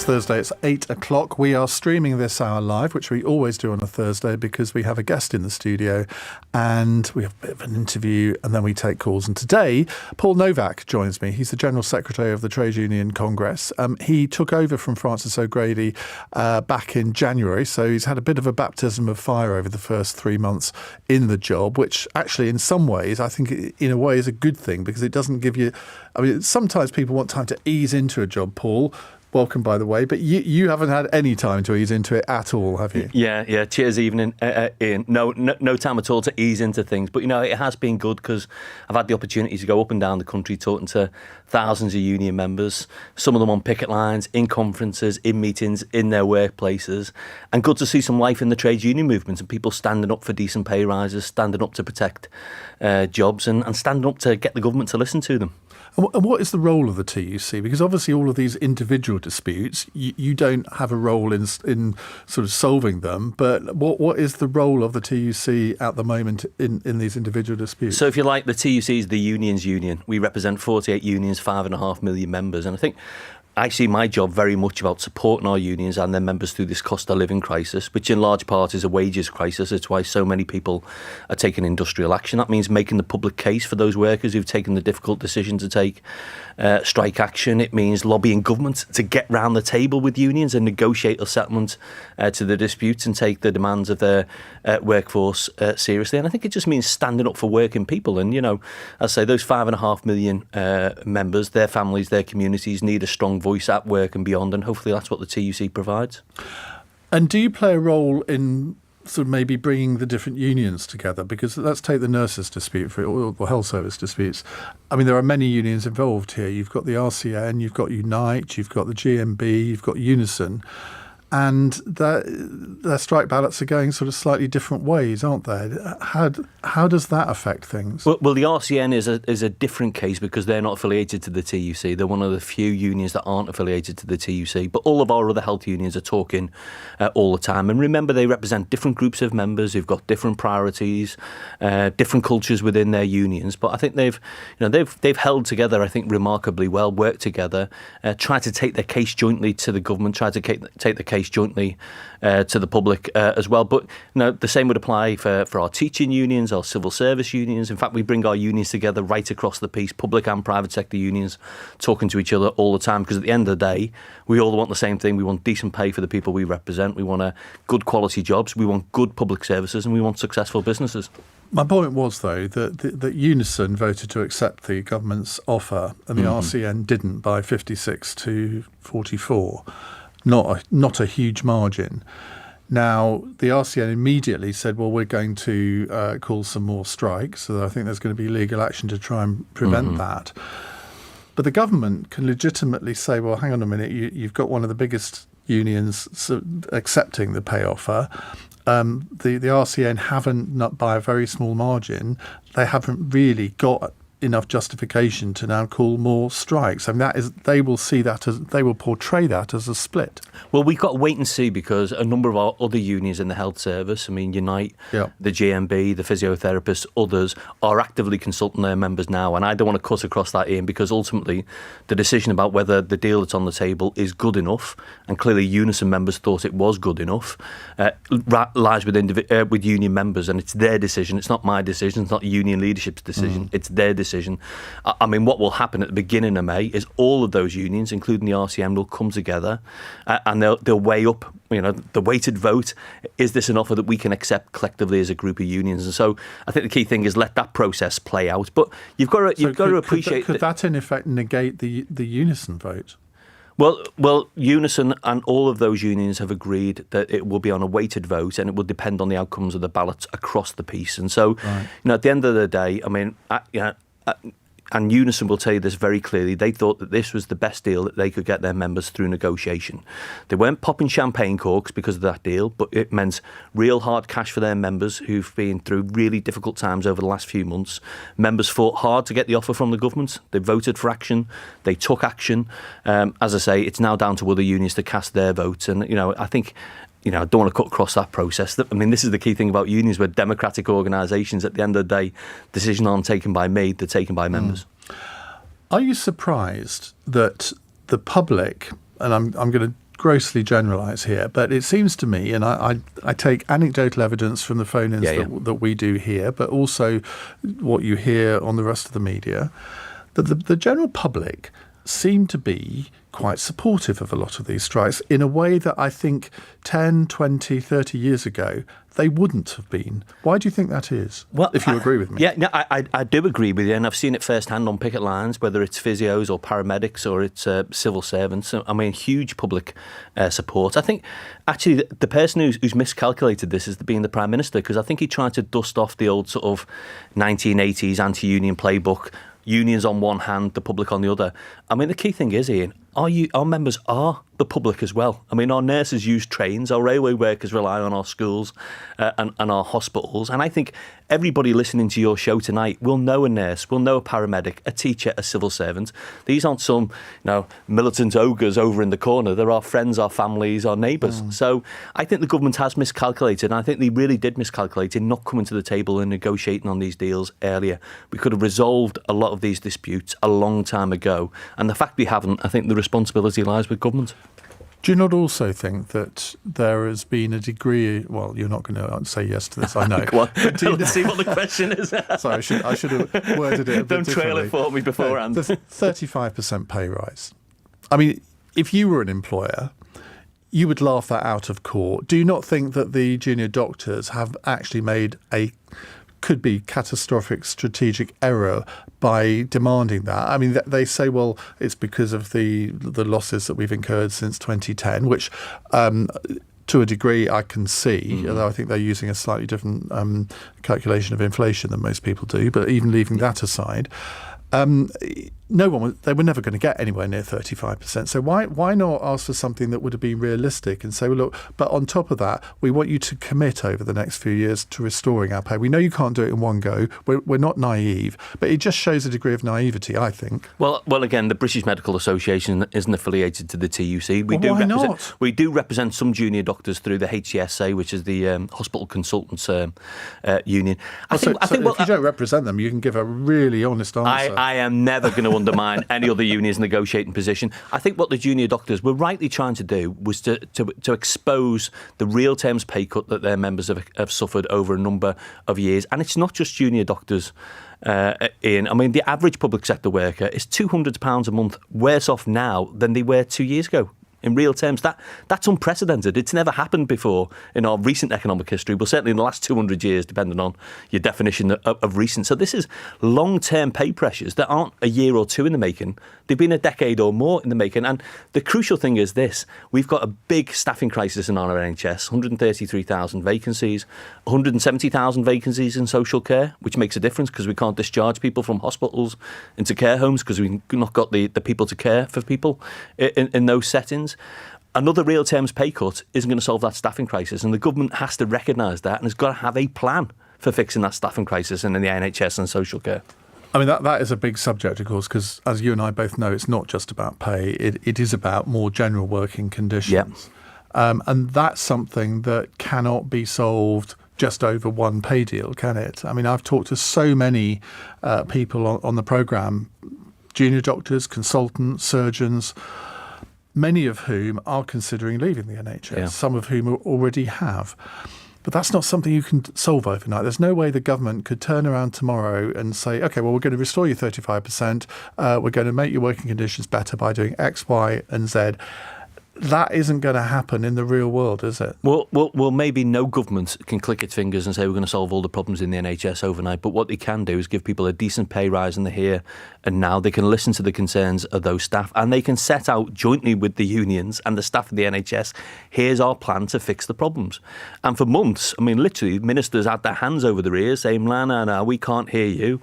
Thursday, it's 8 o'clock. We are streaming this hour live, which we always do on a Thursday because we have a guest in the studio and we have a bit of an interview and then we take calls. And today, Paul Nowak joins me. He's the General Secretary of the Trade Union Congress. He took over from Francis O'Grady back in January, so he's had a bit of a baptism of fire over the first 3 months in the job, which actually in some ways, I think in a way is a good thing because it doesn't give you... I mean, sometimes people want time to ease into a job, Paul. Welcome, by the way. But you haven't had any time to ease into it at all, have you? Yeah. Cheers, evening, Ian. No time at all to ease into things. But, it has been good because I've had the opportunity to go up and down the country talking to thousands of union members, some of them on picket lines, in conferences, in meetings, in their workplaces. And good to see some life in the trade union movement and people standing up for decent pay rises, standing up to protect jobs and standing up to get the government to listen to them. And what is the role of the TUC? Because obviously all of these individual disputes, you don't have a role in sort of solving them. But what is the role of the TUC at the moment in these individual disputes? So if you like, the TUC is the union's union. We represent 48 unions, 5.5 million members. And I think I see my job very much about supporting our unions and their members through this cost of living crisis, which in large part is a wages crisis. It's why so many people are taking industrial action. That means making the public case for those workers who've taken the difficult decision to take strike action. It means lobbying government to get round the table with unions and negotiate a settlement to the disputes and take the demands of their workforce seriously. And I think it just means standing up for working people. And, as I say, those 5.5 million members, their families, their communities need a strong voice at work and beyond, and hopefully that's what the TUC provides. And do you play a role in sort of maybe bringing the different unions together? Because let's take the nurses dispute or health service disputes. I mean, there are many unions involved here. You've got the RCN, you've got Unite, you've got the GMB, you've got Unison. And their strike ballots are going sort of slightly different ways, aren't they? How does that affect things? Well, the RCN is a different case because they're not affiliated to the TUC. They're one of the few unions that aren't affiliated to the TUC. But all of our other health unions are talking all the time. And remember, they represent different groups of members who've got different priorities, different cultures within their unions. But I think they've held together, I think, remarkably well, worked together, tried to take their case jointly to the government, tried to take the case jointly to the public as well. But the same would apply for our teaching unions, our civil service unions. In fact, we bring our unions together right across the piece, public and private sector unions, talking to each other all the time, because at the end of the day, we all want the same thing. We want decent pay for the people we represent. We want good quality jobs. We want good public services, and we want successful businesses. My point was, though, that Unison voted to accept the government's offer and the RCN didn't by 56 to 44. Not a huge margin. Now, the RCN immediately said, well, we're going to call some more strikes. So I think there's going to be legal action to try and prevent that. But the government can legitimately say, well, hang on a minute, you've got one of the biggest unions accepting the pay offer. The RCN haven't, not by a very small margin, they haven't really got enough justification to now call more strikes. I mean, they will portray that as a split. Well, we've got to wait and see, because a number of our other unions in the health service, I mean, Unite, the GMB, the physiotherapists, others, are actively consulting their members now. And I don't want to cut across that, Ian, because ultimately the decision about whether the deal that's on the table is good enough, and clearly Unison members thought it was good enough, lies with union members, and it's their decision. It's not my decision. It's not union leadership's decision. It's their decision. I mean, what will happen at the beginning of May is all of those unions, including the RCN, will come together and they'll weigh up, the weighted vote. Is this an offer that we can accept collectively as a group of unions? And so I think the key thing is let that process play out. But you've got to appreciate... Could that in effect negate the Unison vote? Well, Unison and all of those unions have agreed that it will be on a weighted vote and it will depend on the outcomes of the ballots across the piece. And so, at the end of the day, I mean, and Unison will tell you this very clearly, they thought that this was the best deal that they could get their members through negotiation. They weren't popping champagne corks because of that deal, but it meant real hard cash for their members who've been through really difficult times over the last few months. Members fought hard to get the offer from the government. They voted for action. They took action. As I say, it's now down to other unions to cast their vote. And, I think... I don't want to cut across that process. I mean, this is the key thing about unions. We're democratic organisations. At the end of the day, decisions aren't taken by me, they're taken by members. Are you surprised that the public, and I'm going to grossly generalise here, but it seems to me, and I take anecdotal evidence from the phone-ins that we do here, but also what you hear on the rest of the media, that the general public seem to be quite supportive of a lot of these strikes in a way that I think 10, 20, 30 years ago they wouldn't have been. Why do you think that is? Well, if you agree with me. Yeah, no, I do agree with you, and I've seen it firsthand on picket lines, whether it's physios or paramedics or it's civil servants. I mean, huge public support. I think, actually, the person who's miscalculated this is being the Prime Minister, because I think he tried to dust off the old sort of 1980s anti-union playbook, unions on one hand, the public on the other. I mean, the key thing is, Ian, our members are the public as well. I mean, our nurses use trains, our railway workers rely on our schools and our hospitals. And I think everybody listening to your show tonight will know a nurse, will know a paramedic, a teacher, a civil servant. These aren't some militant ogres over in the corner. They're our friends, our families, our neighbours. So I think the government has miscalculated, and I think they really did miscalculate in not coming to the table and negotiating on these deals earlier. We could have resolved a lot of these disputes a long time ago. And the fact we haven't, I think the responsibility lies with government. Do you not also think that there has been a degree? Well, you're not going to say yes to this, I know. Go on. Let's see what the question is. Sorry, I should have worded it a bit Don't trail it for me beforehand. The 35% pay rise. I mean, if you were an employer, you would laugh that out of court. Do you not think that the junior doctors have actually made could be catastrophic strategic error by demanding that? I mean, they say, well, it's because of the losses that we've incurred since 2010, which to a degree I can see, although I think they're using a slightly different calculation of inflation than most people do. But even leaving that aside, they were never going to get anywhere near 35%. So why not ask for something that would have been realistic and say, well, look, but on top of that, we want you to commit over the next few years to restoring our pay. We know you can't do it in one go. We're not naive, but it just shows a degree of naivety, I think. Well, again, the British Medical Association isn't affiliated to the TUC. Why not? We do represent some junior doctors through the HCSA, which is the Hospital Consultants Union. I think if you don't represent them, you can give a really honest answer. I am never going to undermine any other union's negotiating position. I think what the junior doctors were rightly trying to do was to expose the real terms pay cut that their members have suffered over a number of years. And it's not just junior doctors, Ian. I mean, the average public sector worker is £200 a month worse off now than they were 2 years ago. In real terms, that's unprecedented. It's never happened before in our recent economic history, but certainly in the last 200 years, depending on your definition of recent. So this is long-term pay pressures that aren't a year or two in the making. They've been a decade or more in the making. And the crucial thing is this. We've got a big staffing crisis in our NHS, 133,000 vacancies, 170,000 vacancies in social care, which makes a difference because we can't discharge people from hospitals into care homes because we've not got the people to care for people in those settings. Another real terms pay cut isn't going to solve that staffing crisis, and the government has to recognise that and has got to have a plan for fixing that staffing crisis in the NHS and social care. I mean, that is a big subject, of course, because as you and I both know, it's not just about pay. It is about more general working conditions. Yep. And that's something that cannot be solved just over one pay deal, can it? I mean, I've talked to so many people on the programme, junior doctors, consultants, surgeons, many of whom are considering leaving the NHS, some of whom already have. But that's not something you can solve overnight. There's no way the government could turn around tomorrow and say, OK, well, we're going to restore you 35%. We're going to make your working conditions better by doing X, Y and Z. That isn't going to happen in the real world, is it? Well, maybe no government can click its fingers and say we're going to solve all the problems in the NHS overnight. But what they can do is give people a decent pay rise in the here and now. They can listen to the concerns of those staff and they can set out jointly with the unions and the staff of the NHS, here's our plan to fix the problems. And for months, I mean, literally, ministers had their hands over their ears saying, no, we can't hear you.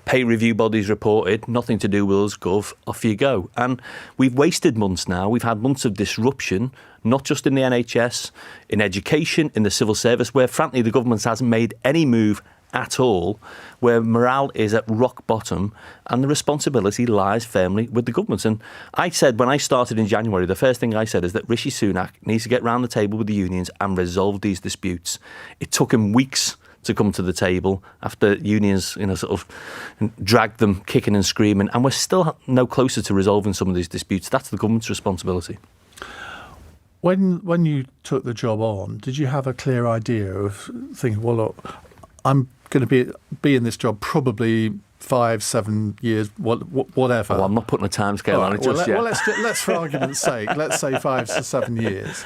Pay review bodies reported, nothing to do with us, Gov, off you go. And we've wasted months now. We've had months of disruption, not just in the NHS, in education, in the civil service, where frankly the government hasn't made any move at all, where morale is at rock bottom and the responsibility lies firmly with the government. And I said when I started in January, the first thing I said is that Rishi Sunak needs to get round the table with the unions and resolve these disputes. It took him weeks to come to the table after unions, sort of dragged them kicking and screaming, and we're still no closer to resolving some of these disputes. That's the government's responsibility. When you took the job on, did you have a clear idea of thinking, well, look, I'm going to be in this job probably 5-7 years, whatever? Oh, I'm not putting a timescale on it just yet. Let's for argument's sake, let's say 5 to 7 years.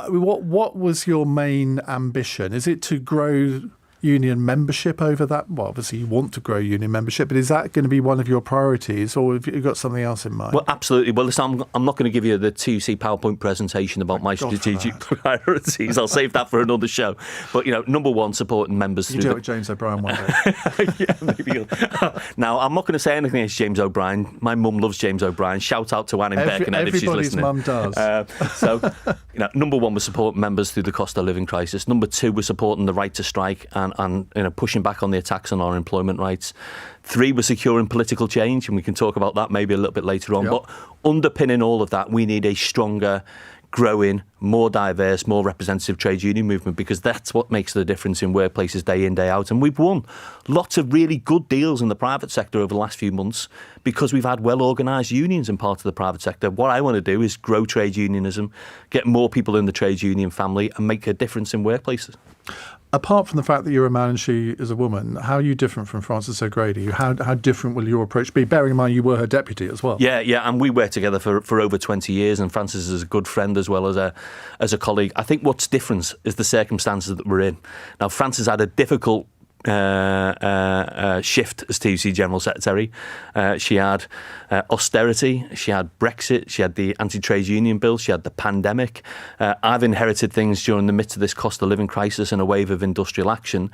What was your main ambition? Is it to grow union membership over that? Well, obviously you want to grow union membership, but is that going to be one of your priorities, or have you got something else in mind? Well, absolutely. Well, listen, I'm not going to give you the TUC PowerPoint presentation about my strategic priorities. I'll save that for another show. But, number one, supporting members. You do it with James O'Brien one day. Yeah, maybe. Now, I'm not going to say anything against James O'Brien. My mum loves James O'Brien. Shout out to Anne in Birkenhead if she's listening. Everybody's mum does. So, number one, we're supporting members through the cost of living crisis. Number two, we're supporting the right to strike and pushing back on the attacks on our employment rights. 3, we're securing political change, and we can talk about that maybe a little bit later on. Yep. But underpinning all of that, we need a stronger, growing, more diverse, more representative trade union movement, because that's what makes the difference in workplaces day in, day out. And we've won lots of really good deals in the private sector over the last few months because we've had well-organised unions in part of the private sector. What I want to do is grow trade unionism, get more people in the trade union family, and make a difference in workplaces. Apart from the fact that you're a man and she is a woman, how are you different from Frances O'Grady? How different will your approach be? Bearing in mind you were her deputy as well. Yeah, and we worked together for over 20 years, and Frances is a good friend as well as a colleague. I think what's different is the circumstances that we're in. Now, Frances had a difficult shift as TUC General Secretary. She had austerity, she had Brexit, she had the anti-trade union bill, she had the pandemic. I've inherited things during the midst of this cost of living crisis and a wave of industrial action.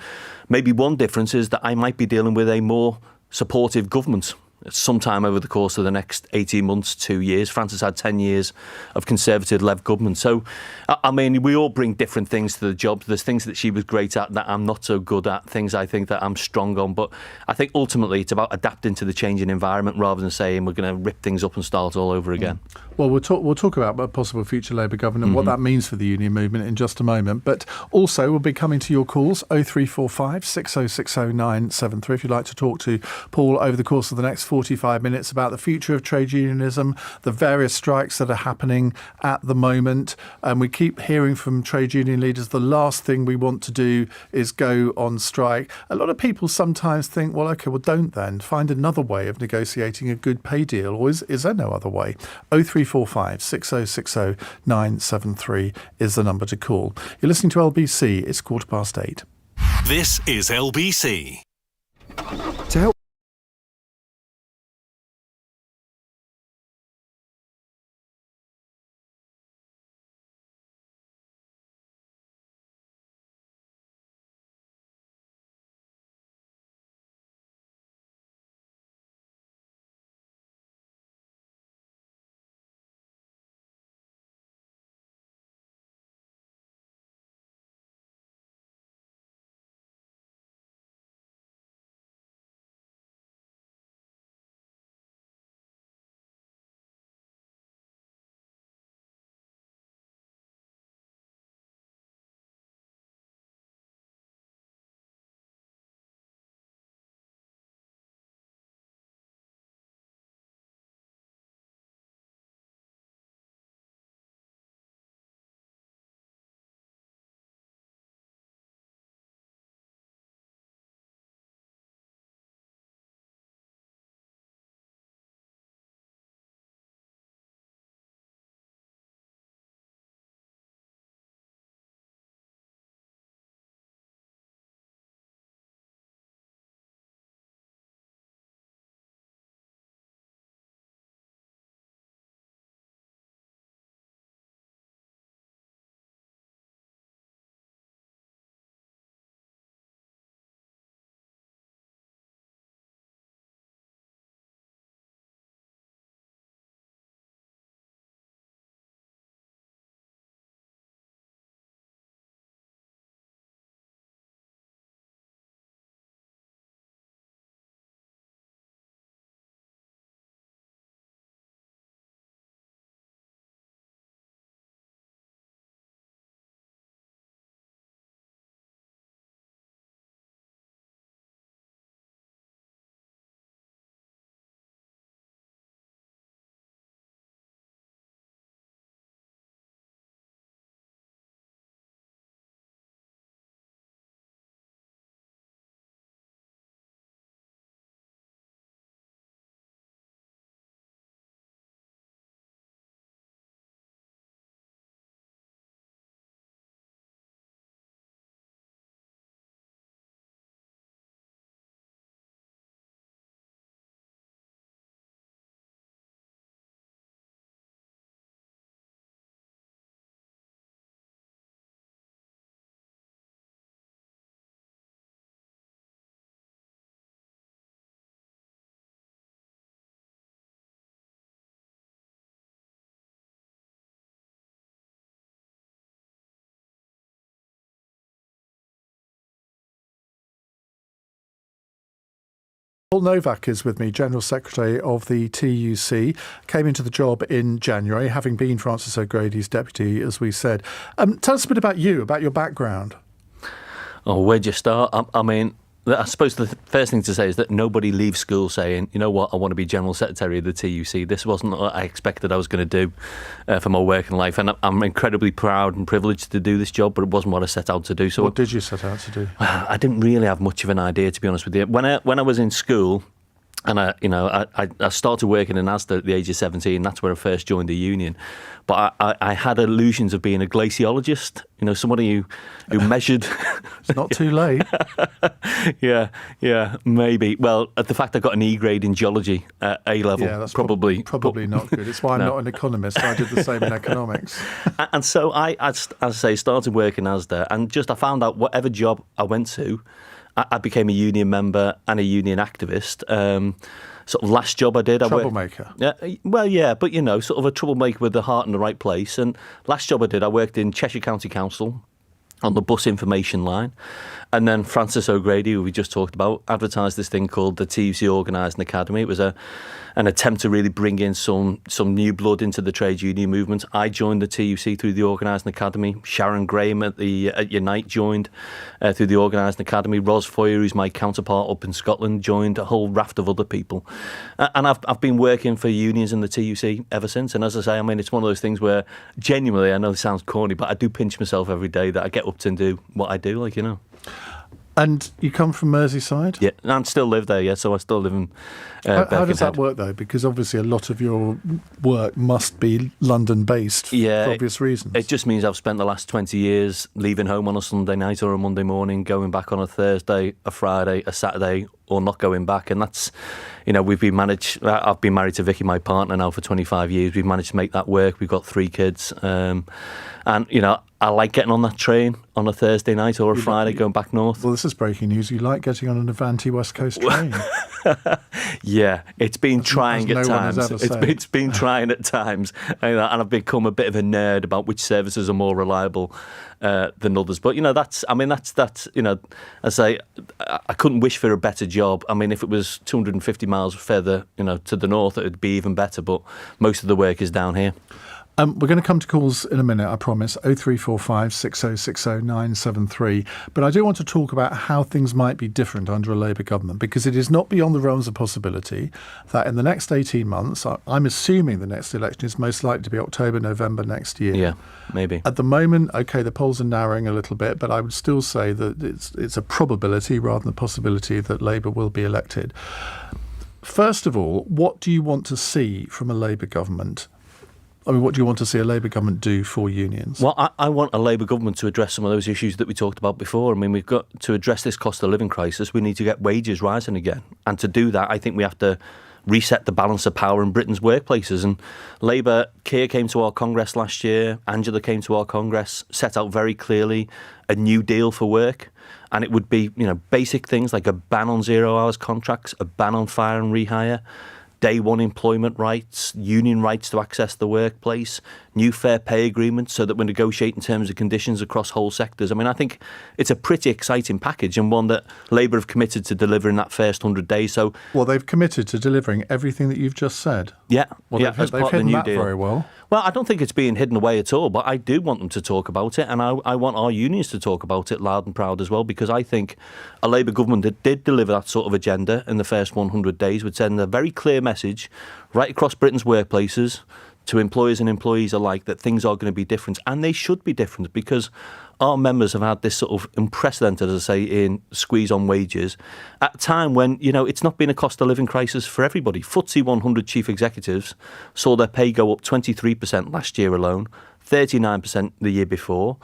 Maybe one difference is that I might be dealing with a more supportive government sometime over the course of the next 18 months, 2 years. Frances had 10 years of Conservative-led government. So, I mean, we all bring different things to the job. There's things that she was great at that I'm not so good at, things I think that I'm strong on. But I think ultimately it's about adapting to the changing environment rather than saying we're going to rip things up and start all over again. Well, we'll talk about a possible future Labour government and what that means for the union movement in just a moment. But also, we'll be coming to your calls, 0345 6060 973, if you'd like to talk to Paul over the course of the next 45 minutes about the future of trade unionism, the various strikes that are happening at the moment. And we keep hearing from trade union leaders, the last thing we want to do is go on strike. A lot of people sometimes think, well, OK, well, don't then. Find another way of negotiating a good pay deal. Or is there no other way? 0345 6060 973 is the number to call. You're listening to LBC. It's 8:15. This is LBC. To help Paul Nowak is with me, General Secretary of the TUC, came into the job in January, having been Francis O'Grady's deputy, as we said. Tell us a bit about you, about your background. Oh, where'd you start? I mean, I suppose the first thing to say is that nobody leaves school saying, you know what, I want to be General Secretary of the TUC. This wasn't what I expected I was going to do for my working life. And I'm incredibly proud and privileged to do this job, but it wasn't what I set out to do. So what did you set out to do? I didn't really have much of an idea, to be honest with you. When I was in school, and I started working in Asda at the age of 17. That's where I first joined the union. But I had illusions of being a glaciologist, somebody who measured. It's not too late. Yeah, maybe. Well, the fact I got an E grade in geology at A level, yeah, that's probably not good. It's why I'm not an economist. I did the same in economics. And so I, as I say, started working Asda, and I found out whatever job I went to, I became a union member and a union activist. Sort of last job I did, troublemaker. But sort of a troublemaker with the heart in the right place. And last job I did, I worked in Cheshire County Council on the bus information line. And then Francis O'Grady, who we just talked about, advertised this thing called the TUC Organising Academy. It was an attempt to really bring in some new blood into the trade union movement. I joined the TUC through the Organising Academy. Sharon Graham at Unite joined through the Organising Academy. Ros Foyer, who's my counterpart up in Scotland, joined. A whole raft of other people. And I've been working for unions in the TUC ever since. And as I say, it's one of those things where genuinely, I know it sounds corny, but I do pinch myself every day that I get up to and do what I do, And you come from Merseyside? Yeah, and I still live there, yeah, so I still live in How does that work, though? Because obviously a lot of your work must be London-based for obvious reasons. It just means I've spent the last 20 years leaving home on a Sunday night or a Monday morning, going back on a Thursday, a Friday, a Saturday, or not going back. And that's, I've been married to Vicky, my partner, now for 25 years. We've managed to make that work. We've got 3 kids. I like getting on that train on a Thursday night or a Friday going back north. Well, this is breaking news. You like getting on an Avanti West Coast train. Yeah, it's been trying at times. It's been trying at times. And I've become a bit of a nerd about which services are more reliable than others. But, that's I say, I couldn't wish for a better job. If it was 250 miles further, to the north, it would be even better. But most of the work is down here. We're going to come to calls in a minute, I promise, 0345 6060 973. But I do want to talk about how things might be different under a Labour government, because it is not beyond the realms of possibility that in the next 18 months, I'm assuming the next election is most likely to be October, November next year. Yeah, maybe. At the moment, OK, the polls are narrowing a little bit, but I would still say that it's a probability rather than a possibility that Labour will be elected. First of all, what do you want to see from a Labour government? What do you want to see a Labour government do for unions? Well, I want a Labour government to address some of those issues that we talked about before. We've got to address this cost of living crisis. We need to get wages rising again. And to do that, I think we have to reset the balance of power in Britain's workplaces. And Labour, Keir came to our Congress last year, Angela came to our Congress, set out very clearly a new deal for work. And it would be, basic things like a ban on 0 hours contracts, a ban on fire and rehire, day one employment rights, union rights to access the workplace, new fair pay agreements so that we're negotiating terms and conditions across whole sectors. I think it's a pretty exciting package and one that Labour have committed to deliver in that first 100 days. Well, they've committed to delivering everything that you've just said. Yeah. Well, as they've part of the hidden new that deal. very well. Well, I don't think it's being hidden away at all, but I do want them to talk about it, and I want our unions to talk about it loud and proud as well, because I think a Labour government that did deliver that sort of agenda in the first 100 days would send a very clear message right across Britain's workplaces to employers and employees alike that things are going to be different, and they should be different, because our members have had this sort of unprecedented, as I say, in squeeze on wages at a time when, it's not been a cost of living crisis for everybody. FTSE 100 chief executives saw their pay go up 23% last year alone, 39% the year before.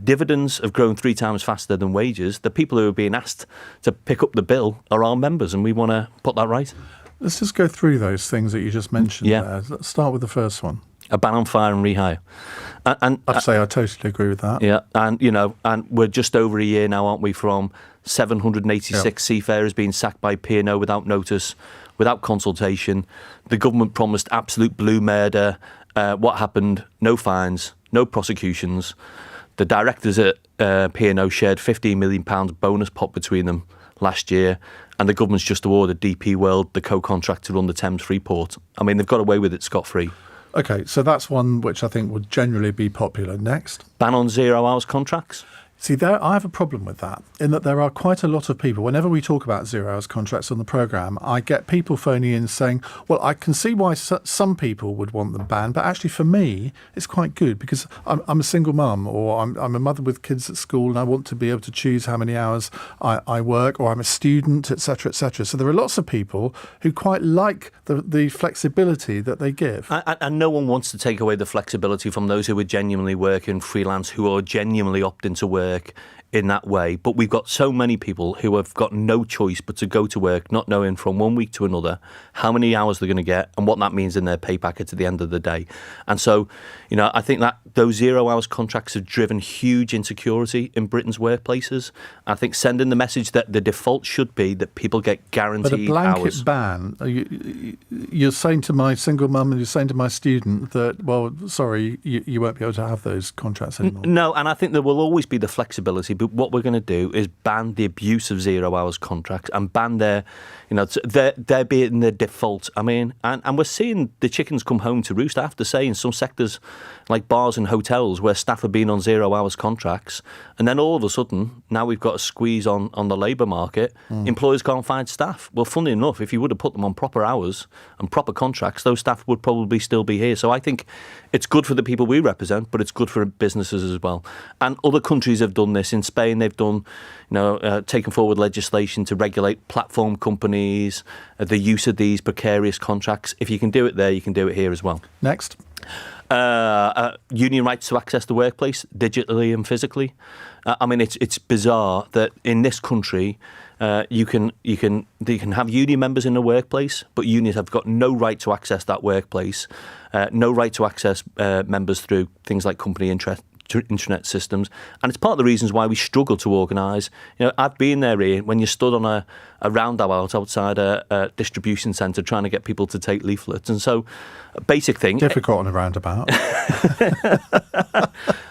Dividends have grown 3 times faster than wages. The people who are being asked to pick up the bill are our members, and we want to put that right. Let's just go through those things that you just mentioned there. Let's start with the first one. A ban on fire and rehire. And I'd say I totally agree with that. Yeah, and we're just over a year now, aren't we, from 786 seafarers being sacked by P&O without notice, without consultation. The government promised absolute blue murder. What happened? No fines, no prosecutions. The directors at P&O shared £15 million bonus pot between them last year, and the government's just awarded DP World the co-contract to run the Thames Freeport. I mean, they've got away with it scot-free. Okay, so that's one which I think would generally be popular. Next. Ban on 0 hours contracts. See, I have a problem with that, in that there are quite a lot of people, whenever we talk about 0 hours contracts on the programme, I get people phoning in saying, well, I can see why some people would want them banned, but actually for me, it's quite good because I'm a single mum, or I'm a mother with kids at school and I want to be able to choose how many hours I work, or I'm a student, etc., etc. So there are lots of people who quite like the flexibility that they give. And no one wants to take away the flexibility from those who are genuinely working freelance, who are genuinely opting to work in that way. But we've got so many people who have got no choice but to go to work, not knowing from one week to another how many hours they're going to get and what that means in their pay packet at the end of the day. And so, I think that those 0 hours contracts have driven huge insecurity in Britain's workplaces. I think sending the message that the default should be that people get guaranteed hours. But a blanket ban, you're saying to my single mum and you're saying to my student that, well, sorry, you won't be able to have those contracts anymore. No, and I think there will always be the flexibility, but what we're going to do is ban the abuse of 0 hours contracts and ban their being the default. I mean, and we're seeing the chickens come home to roost. I have to say, in some sectors like bars and hotels where staff have been on 0 hours contracts, and then all of a sudden now we've got a squeeze on the labour market. Employers can't find staff. Well, funnily enough, if you would have put them on proper hours and proper contracts, those staff would probably still be here. So I think it's good for the people we represent, but it's good for businesses as well. And other countries have done this. In Spain, they've done, taken forward legislation to regulate platform companies, the use of these precarious contracts. If you can do it there, you can do it here as well. Next. Union rights to access the workplace digitally and physically. I mean, it's bizarre that in this country you can have union members in the workplace, but unions have got no right to access that workplace, no right to access members through things like company intranet systems, and it's part of the reasons why we struggle to organise. I've been there, Ian, when you stood on a roundabout outside a distribution centre trying to get people to take leaflets, and so a basic thing. Difficult on a roundabout.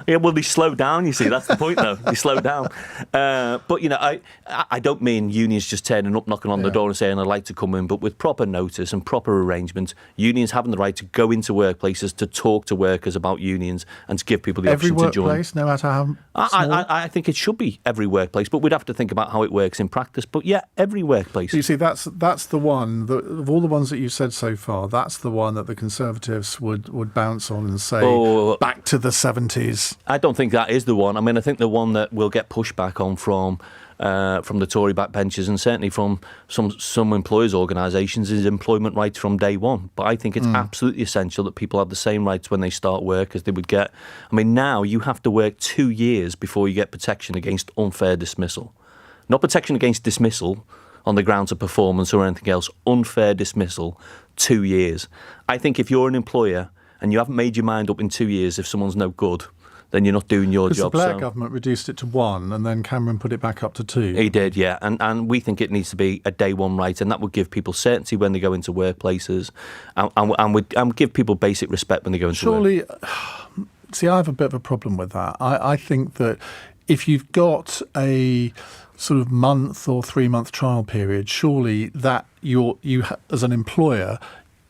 Yeah, well, they slow down, you see. That's the point, though. They slow down. But, I don't mean unions just turning up, knocking on the door and saying, I'd like to come in, but with proper notice and proper arrangements, unions having the right to go into workplaces, to talk to workers about unions and to give people the option to join. Every workplace, no matter how small? I think it should be every workplace, but we'd have to think about how it works in practice. But, yeah, every workplace. You see, that's the one, of all the ones that you've said so far, that's the one that the Conservatives would bounce on and say, back to the 70s. I don't think that is the one. I mean, I think the one that will get pushback on from the Tory backbenchers and certainly from some employers' organisations is employment rights from day one. But I think it's absolutely essential that people have the same rights when they start work as they would get. I mean, now you have to work 2 years before you get protection against unfair dismissal. Not protection against dismissal on the grounds of performance or anything else. Unfair dismissal, 2 years. I think if you're an employer and you haven't made your mind up in 2 years if someone's no good, then you're not doing your job. Because the Blair government reduced it to 1 and then Cameron put it back up to 2. He did, yeah. And we think it needs to be a day one right, and that would give people certainty when they go into workplaces and would give people basic respect when they go into work. See, I have a bit of a problem with that. I think that if you've got a sort of month or 3 month trial period, surely that you as an employer,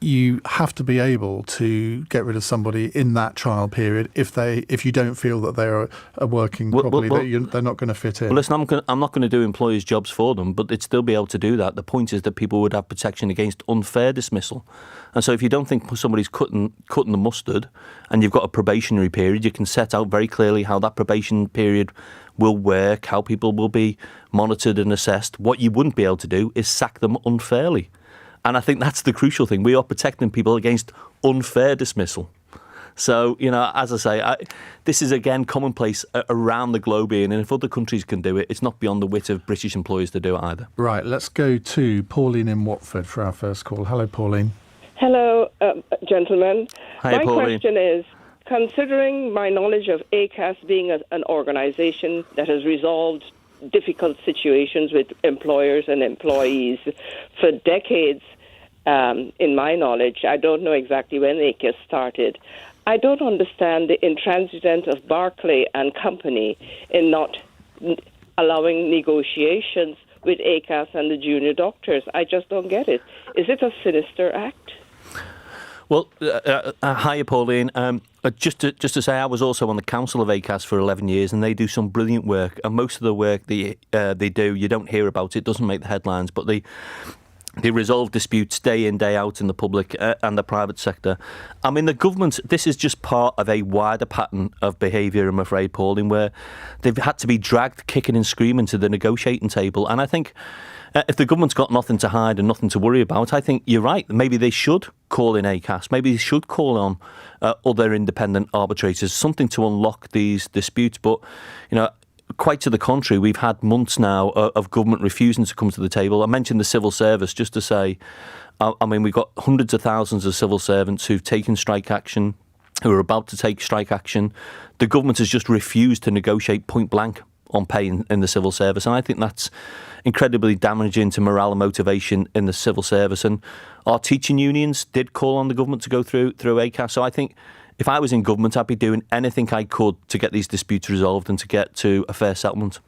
you have to be able to get rid of somebody in that trial period if you don't feel that they are working properly, that they're not going to fit in. Well, listen, I'm not going to do employers' jobs for them, but they'd still be able to do that. The point is that people would have protection against unfair dismissal. And so if you don't think somebody's cutting the mustard and you've got a probationary period, you can set out very clearly how that probation period will work, how people will be monitored and assessed. What you wouldn't be able to do is sack them unfairly. And I think that's the crucial thing. We are protecting people against unfair dismissal. So, as I say, this is, again, commonplace around the globe, and if other countries can do it, it's not beyond the wit of British employers to do it either. Right, let's go to Pauline in Watford for our first call. Hello, Pauline. Hello, gentlemen. Hi, My Pauline. question is, considering my knowledge of ACAS being an organisation that has resolved difficult situations with employers and employees for decades, in my knowledge, I don't know exactly when ACAS started. I don't understand the intransigence of Barclay and Company in not allowing negotiations with ACAS and the junior doctors. I just don't get it. Is it a sinister act? Well, hi, Pauline. Just to say, I was also on the council of ACAS for 11 years, and they do some brilliant work. And most of the work they do, you don't hear about it, doesn't make the headlines, but they resolve disputes day in, day out in the public and the private sector. I mean, the government, this is just part of a wider pattern of behaviour, I'm afraid, Pauline, where they've had to be dragged kicking and screaming to the negotiating table. And I think if the government's got nothing to hide and nothing to worry about, I think you're right. Maybe they should call in ACAS. Maybe they should call on other independent arbitrators, something to unlock these disputes. But, quite to the contrary, we've had months now of government refusing to come to the table. I mentioned the civil service just to say, we've got hundreds of thousands of civil servants who've taken strike action, who are about to take strike action. The government has just refused to negotiate point blank on pay in the civil service. And I think that's incredibly damaging to morale and motivation in the civil service. And our teaching unions did call on the government to go through ACAS. So I think if I was in government, I'd be doing anything I could to get these disputes resolved and to get to a fair settlement.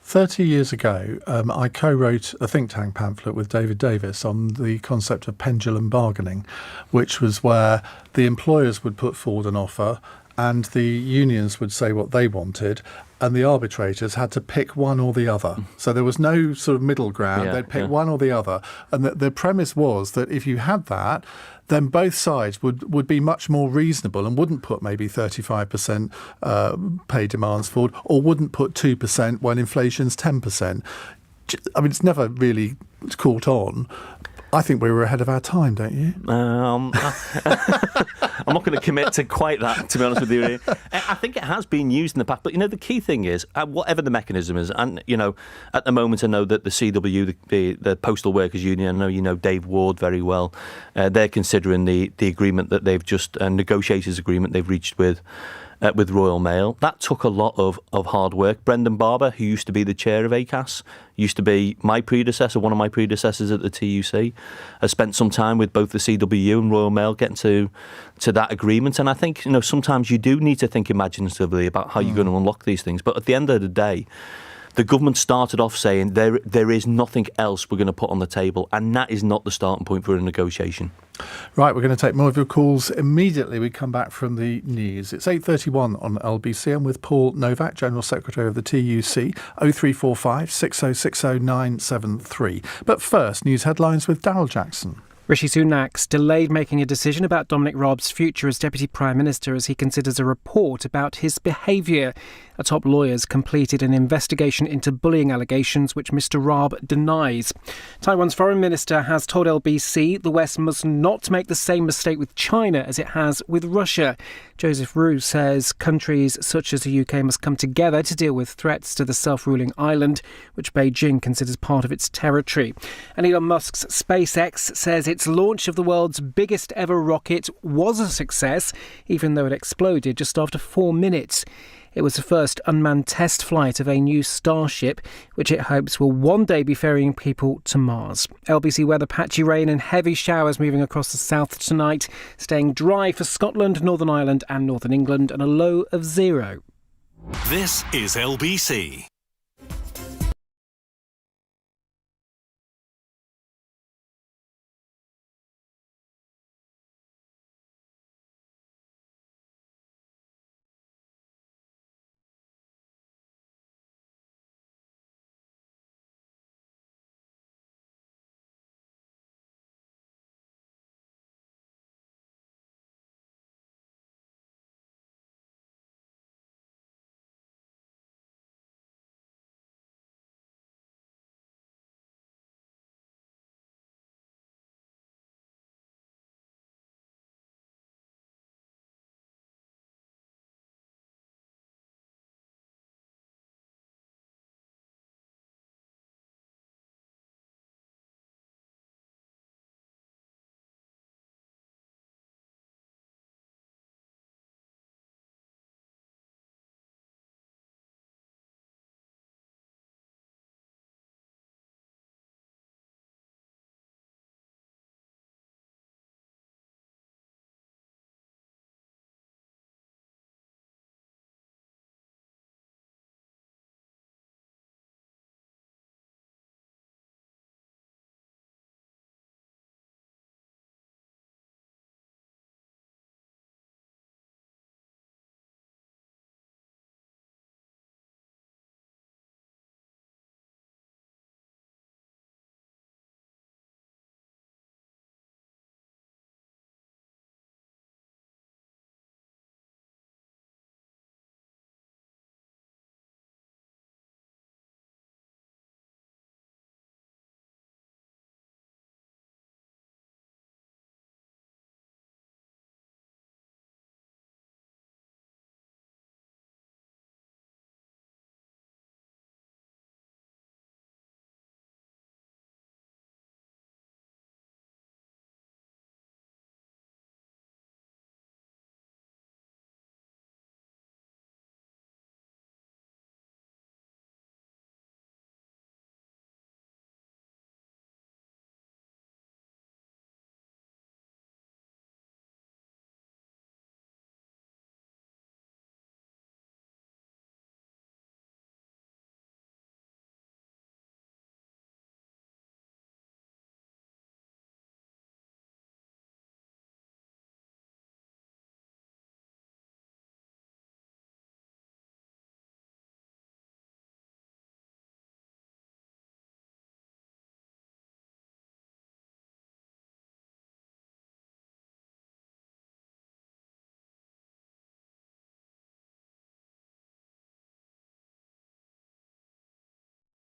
30 years ago, I co-wrote a think tank pamphlet with David Davis on the concept of pendulum bargaining, which was where the employers would put forward an offer and the unions would say what they wanted, and the arbitrators had to pick one or the other. So there was no sort of middle ground. They'd pick one or the other. And the premise was that if you had that, then both sides would be much more reasonable and wouldn't put maybe 35% pay demands forward, or wouldn't put 2% when inflation's 10%. I mean, it's never really caught on. I think we were ahead of our time, don't you? I'm not going to commit to quite that, to be honest with you. I think it has been used in the past, but the key thing is, whatever the mechanism is, and at the moment I know that the CW, the Postal Workers Union, I know you know Dave Ward very well. They're considering the agreement that they've just negotiators agreement they've reached with Royal Mail. That took a lot of hard work. Brendan Barber, who used to be the chair of ACAS, used to be my predecessor, one of my predecessors at the TUC, has spent some time with both the CWU and Royal Mail getting to that agreement. And I think, sometimes you do need to think imaginatively about how you're going to unlock these things. But at the end of the day, the government started off saying there is nothing else we're going to put on the table, and that is not the starting point for a negotiation. Right, we're going to take more of your calls immediately. We come back from the news. It's 8:31 on LBC. I'm with Paul Nowak, General Secretary of the TUC, 0345 6060 973. But first, news headlines with Daryl Jackson. Rishi Sunak's delayed making a decision about Dominic Raab's future as Deputy Prime Minister as he considers a report about his behaviour. A top lawyer's completed an investigation into bullying allegations which Mr Raab denies. Taiwan's Foreign Minister has told LBC the West must not make the same mistake with China as it has with Russia. Joseph Roux says countries such as the UK must come together to deal with threats to the self-ruling island, which Beijing considers part of its territory. And Elon Musk's SpaceX says its launch of the world's biggest ever rocket was a success, even though it exploded just after 4 minutes. It was the first unmanned test flight of a new Starship, which it hopes will one day be ferrying people to Mars. LBC weather: patchy rain and heavy showers moving across the south tonight, staying dry for Scotland, Northern Ireland and Northern England, and a low of 0. This is LBC.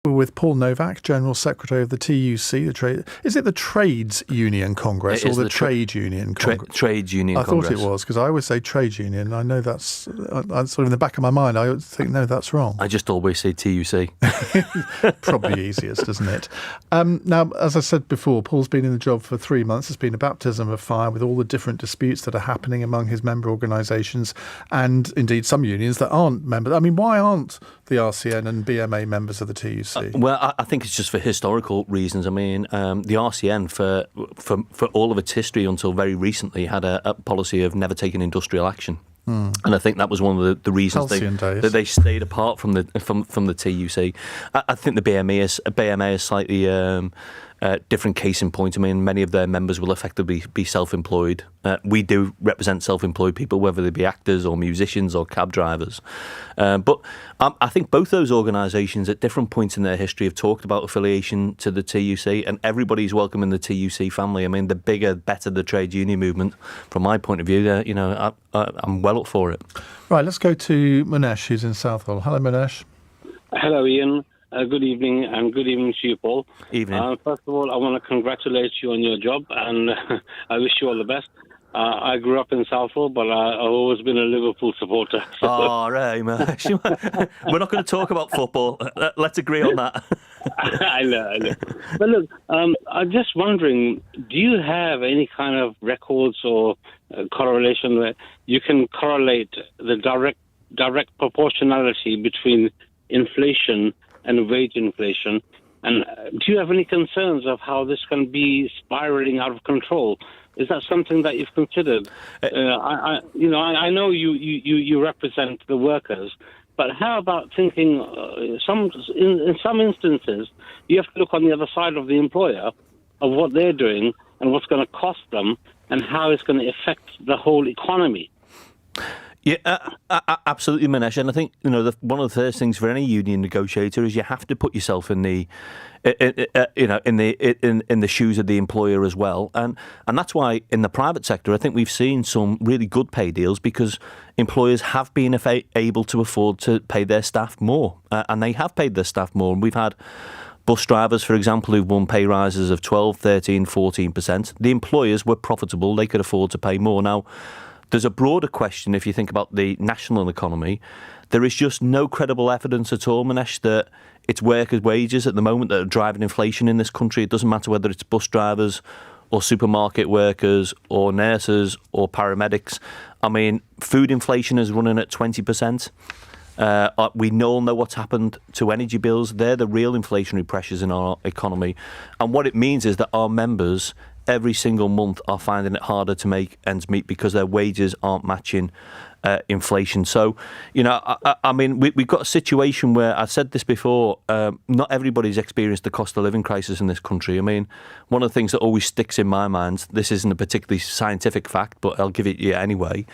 We're with Paul Nowak, General Secretary of the TUC. Is it the Trades Union Congress or the Trade Union Congress? Trade Union Congress. Congress. I thought it was, because I always say Trade Union. I know that's sort of in the back of my mind. I think, no, that's wrong. I just always say TUC. Probably easiest, isn't it? Now, as I said before, Paul's been in the job for 3 months. It's been a baptism of fire with all the different disputes that are happening among his member organisations and indeed some unions that aren't members. I mean, why aren't the RCN and BMA members of the TUC? Well, I think it's just for historical reasons. I mean, the RCN, for all of its history until very recently, had a policy of never taking industrial action. And I think that was one of the reasons that they stayed apart from the TUC. I think the BMA is slightly different case in point. I mean, many of their members will effectively be self-employed. We do represent self-employed people, whether they be actors or musicians or cab drivers. But I think both those organisations at different points in their history have talked about affiliation to the TUC, and everybody's welcome in the TUC family. I mean, the bigger, better the trade union movement, from my point of view, I'm well up for it. Right, let's go to Munesh, who's in Southall. Hello, Munesh. Hello, Ian. Good evening, and good evening to you, Paul. Evening. First of all, I want to congratulate you on your job, and I wish you all the best. I grew up in Southall, but I've always been a Liverpool supporter. So. Oh, right, man. We're not going to talk about football. Let's agree on that. I know. But look, I'm just wondering, do you have any kind of records or correlation where you can correlate the direct proportionality between inflation and wage inflation? And do you have any concerns of how this can be spiraling out of control? Is that something that you've considered? I know you represent the workers, but how about thinking in some instances you have to look on the other side of the employer of what they're doing and what's going to cost them and how it's going to affect the whole economy? Yeah, absolutely, Manesh. And I think one of the first things for any union negotiator is you have to put yourself in the shoes of the employer as well. And that's why in the private sector, I think we've seen some really good pay deals because employers have been able to afford to pay their staff more, and they have paid their staff more. And we've had bus drivers, for example, who've won pay rises of 12, 13, 14%. The employers were profitable. They could afford to pay more. Now, there's a broader question if you think about the national economy. There is just no credible evidence at all, Manesh, that it's workers' wages at the moment that are driving inflation in this country. It doesn't matter whether it's bus drivers or supermarket workers or nurses or paramedics. I mean, food inflation is running at 20%. We all know what's happened to energy bills. They're the real inflationary pressures in our economy. And what it means is that our members every single month are finding it harder to make ends meet because their wages aren't matching inflation. So, I mean, we've got a situation where, I've said this before, not everybody's experienced the cost of living crisis in this country. I mean, one of the things that always sticks in my mind, this isn't a particularly scientific fact, but I'll give it you anyway.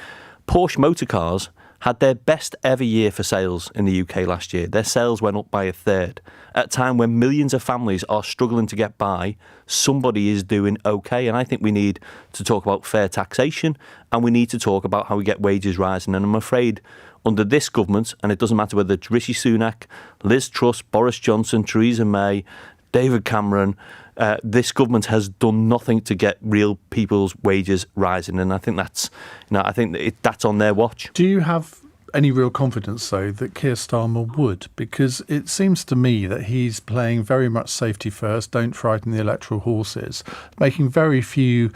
Porsche motor cars had their best ever year for sales in the UK last year. Their sales went up by a third. At a time when millions of families are struggling to get by, somebody is doing okay. And I think we need to talk about fair taxation, and we need to talk about how we get wages rising. And I'm afraid under this government, and it doesn't matter whether it's Rishi Sunak, Liz Truss, Boris Johnson, Theresa May, David Cameron, this government has done nothing to get real people's wages rising, and I think that's on their watch. Do you have any real confidence, though, that Keir Starmer would? Because it seems to me that he's playing very much safety first, don't frighten the electoral horses, making very few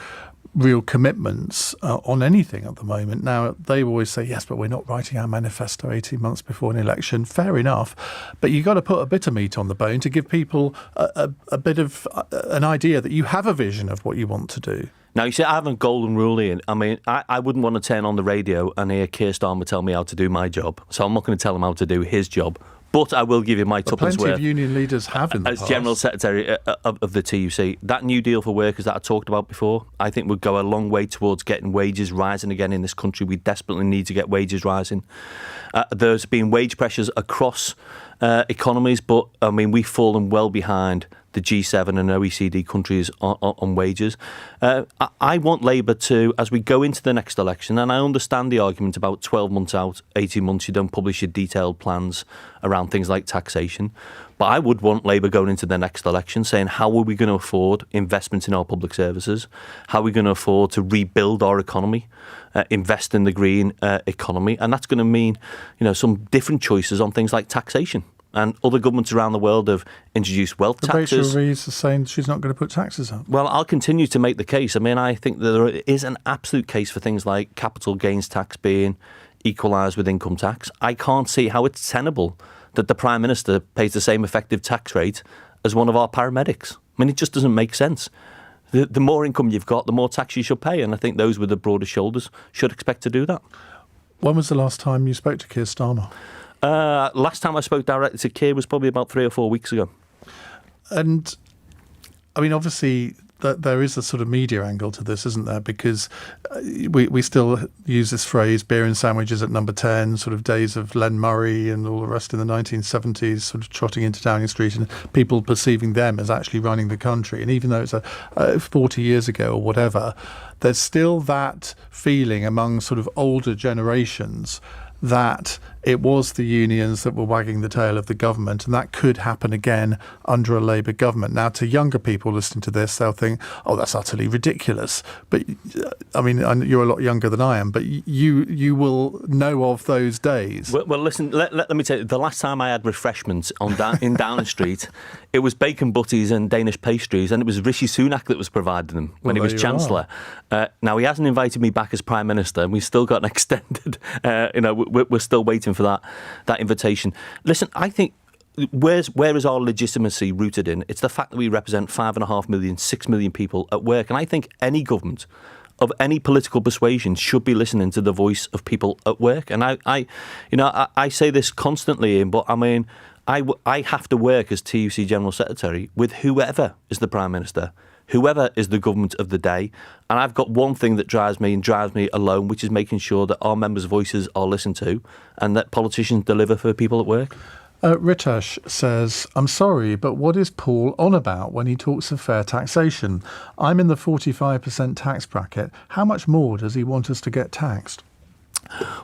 real commitments on anything at the moment. Now, they always say, yes, but we're not writing our manifesto 18 months before an election. Fair enough. But you've got to put a bit of meat on the bone to give people a bit of an idea that you have a vision of what you want to do. Now, you see, I have a golden rule, Ian. I mean, I wouldn't want to turn on the radio and hear Keir Starmer tell me how to do my job. So I'm not going to tell him how to do his job. But I will give you my tuppence worth. Plenty of union leaders have in the past. As General Secretary of the TUC, that new deal for workers that I talked about before, I think would go a long way towards getting wages rising again in this country. We desperately need to get wages rising. There's been wage pressures across economies, but I mean, we've fallen well behind the G7 and OECD countries on wages. I want Labour to, as we go into the next election, and I understand the argument about 12 months out, 18 months, you don't publish your detailed plans around things like taxation. But I would want Labour going into the next election saying, how are we going to afford investment in our public services? How are we going to afford to rebuild our economy, invest in the green economy? And that's going to mean, some different choices on things like taxation. And other governments around the world have introduced wealth taxes. Rachel Reeves is saying she's not going to put taxes up. Well, I'll continue to make the case. I mean, I think that there is an absolute case for things like capital gains tax being equalised with income tax. I can't see how it's tenable that the Prime Minister pays the same effective tax rate as one of our paramedics. I mean, it just doesn't make sense. The more income you've got, the more tax you should pay. And I think those with the broader shoulders should expect to do that. When was the last time you spoke to Keir Starmer? Last time I spoke directly to Keir was probably about 3 or 4 weeks ago. And, I mean, obviously, there is a sort of media angle to this, isn't there? Because we still use this phrase, beer and sandwiches at number 10, sort of days of Len Murray and all the rest in the 1970s, sort of trotting into Downing Street and people perceiving them as actually running the country. And even though it's 40 years ago or whatever, there's still that feeling among sort of older generations that it was the unions that were wagging the tail of the government, and that could happen again under a Labour government. Now, to younger people listening to this, they'll think, oh, that's utterly ridiculous. But, I mean, you're a lot younger than I am, but you will know of those days. Well listen, let me tell you, the last time I had refreshments in Downing Street, it was bacon butties and Danish pastries, and it was Rishi Sunak that was providing them when he was Chancellor. Now, he hasn't invited me back as Prime Minister, and we've still got an extended, we're still waiting for that invitation. Listen, I think where is our legitimacy rooted in? It's the fact that we represent 5.5 million, 6 million people at work. And I think any government of any political persuasion should be listening to the voice of people at work. And I say this constantly, Ian, but I mean, I have to work as TUC General Secretary with whoever is the Prime Minister, whoever is the government of the day. And I've got one thing that drives me alone, which is making sure that our members' voices are listened to and that politicians deliver for people at work. Ritesh says, I'm sorry, but what is Paul on about when he talks of fair taxation? I'm in the 45% tax bracket. How much more does he want us to get taxed?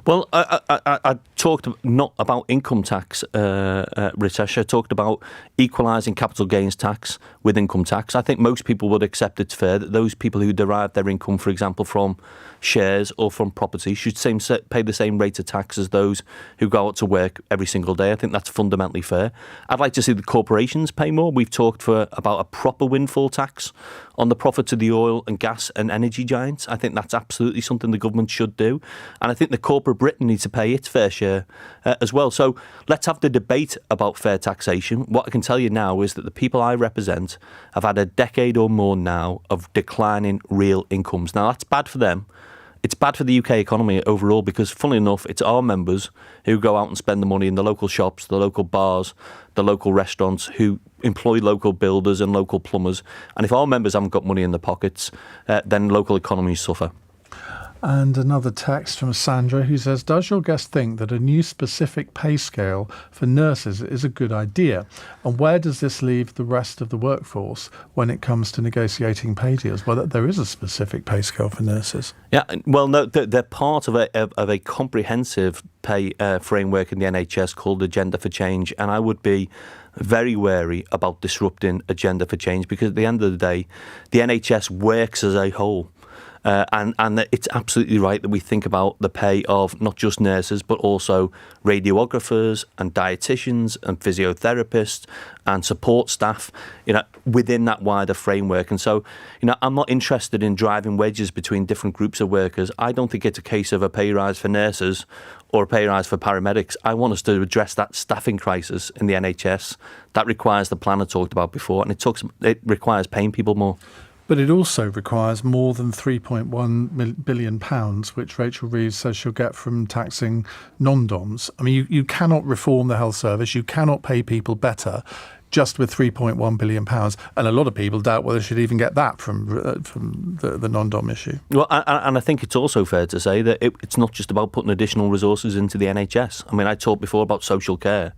Well, I talked not about income tax, Ritesh. I talked about equalising capital gains tax with income tax. I think most people would accept it's fair that those people who derive their income, for example, from shares or from property should pay the same rate of tax as those who go out to work every single day. I think that's fundamentally fair. I'd like to see the corporations pay more. We've talked about a proper windfall tax on the profits of the oil and gas and energy giants. I think that's absolutely something the government should do. And I think the corporate Britain needs to pay its fair share as well. So let's have the debate about fair taxation. What I can tell you now is that the people I represent have had a decade or more now of declining real incomes. Now, that's bad for them. It's bad for the UK economy overall because, funnily enough, it's our members who go out and spend the money in the local shops, the local bars, the local restaurants, who employ local builders and local plumbers. And if our members haven't got money in their pockets, then local economies suffer. And another text from Sandra who says, does your guest think that a new specific pay scale for nurses is a good idea? And where does this leave the rest of the workforce when it comes to negotiating pay deals? Well, there is a specific pay scale for nurses. Yeah, well, no, they're part of a comprehensive pay framework in the NHS called Agenda for Change. And I would be very wary about disrupting Agenda for Change because at the end of the day, the NHS works as a whole. And it's absolutely right that we think about the pay of not just nurses, but also radiographers and dietitians and physiotherapists and support staff, within that wider framework. And so, I'm not interested in driving wedges between different groups of workers. I don't think it's a case of a pay rise for nurses or a pay rise for paramedics. I want us to address that staffing crisis in the NHS. That requires the plan I talked about before, and it requires paying people more. But it also requires more than £3.1 billion, which Rachel Reeves says she'll get from taxing non-DOMs. I mean, you cannot reform the health service. You cannot pay people better just with £3.1 billion. And a lot of people doubt whether they should even get that from the non-DOM issue. Well, and I think it's also fair to say that it's not just about putting additional resources into the NHS. I mean, I talked before about social care.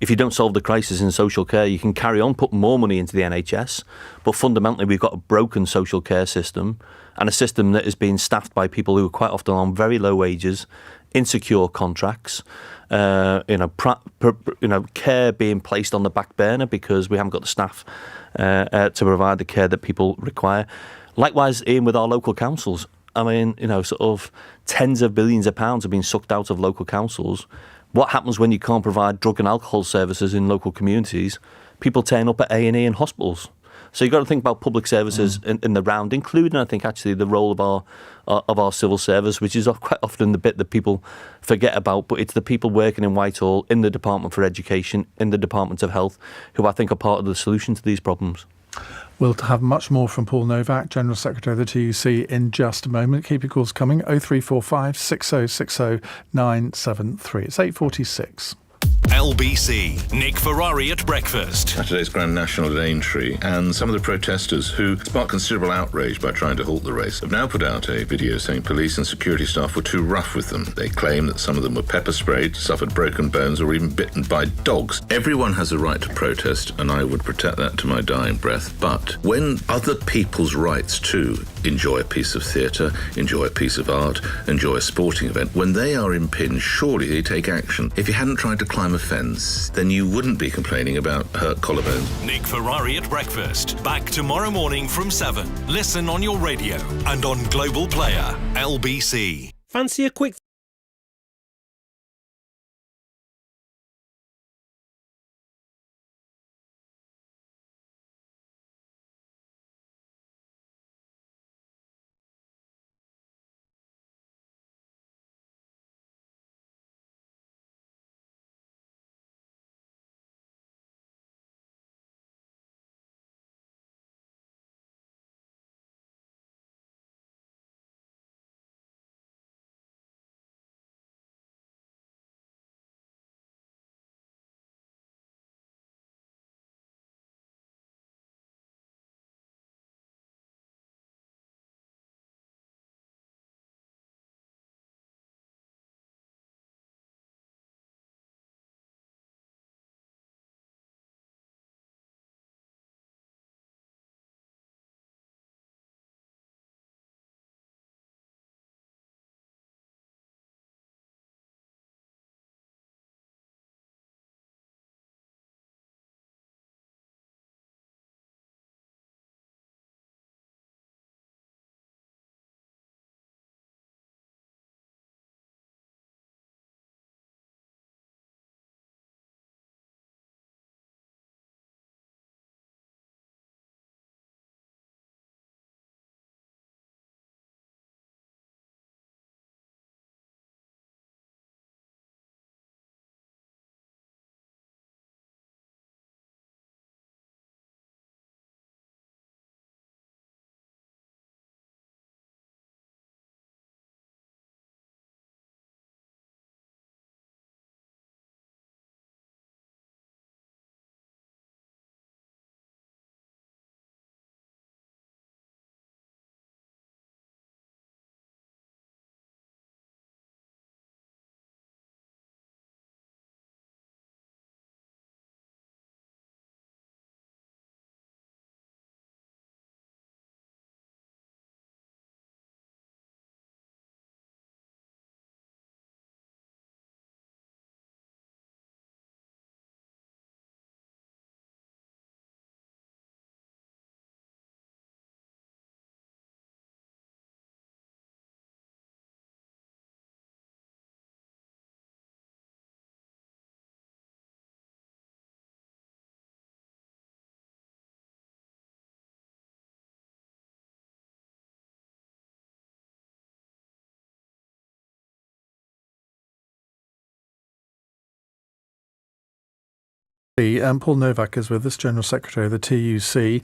if you don't solve the crisis in social care, you can carry on putting more money into the NHS, but fundamentally we've got a broken social care system and a system that is being staffed by people who are quite often on very low wages, insecure contracts, care being placed on the back burner because we haven't got the staff to provide the care that people require. Likewise, Ian, with our local councils. I mean, sort of tens of billions of pounds are being sucked out of local councils. What happens when you can't provide drug and alcohol services in local communities? People turn up at A&E and hospitals. So you've got to think about public services in the round, including, I think, actually the role of our civil service, which is quite often the bit that people forget about. But it's the people working in Whitehall, in the Department for Education, in the Department of Health, who I think are part of the solution to these problems. We'll have much more from Paul Nowak, General Secretary of the TUC, in just a moment. Keep your calls coming, 0345 6060 973. It's 8:46. LBC, Nick Ferrari at breakfast. Saturday's Grand National at Aintree, and some of the protesters who sparked considerable outrage by trying to halt the race have now put out a video saying police and security staff were too rough with them. They claim that some of them were pepper sprayed, suffered broken bones, or even bitten by dogs. Everyone has a right to protest, and I would protect that to my dying breath. But when other people's rights to enjoy a piece of theatre, enjoy a piece of art, enjoy a sporting event, when they are impinged, surely they take action. If you hadn't tried to climb a fence, then you wouldn't be complaining about hurt collarbones. Nick Ferrari at breakfast. Back tomorrow morning from 7. Listen on your radio and on Global Player. LBC. Fancy a quick Paul Nowak is with us, General Secretary of the TUC.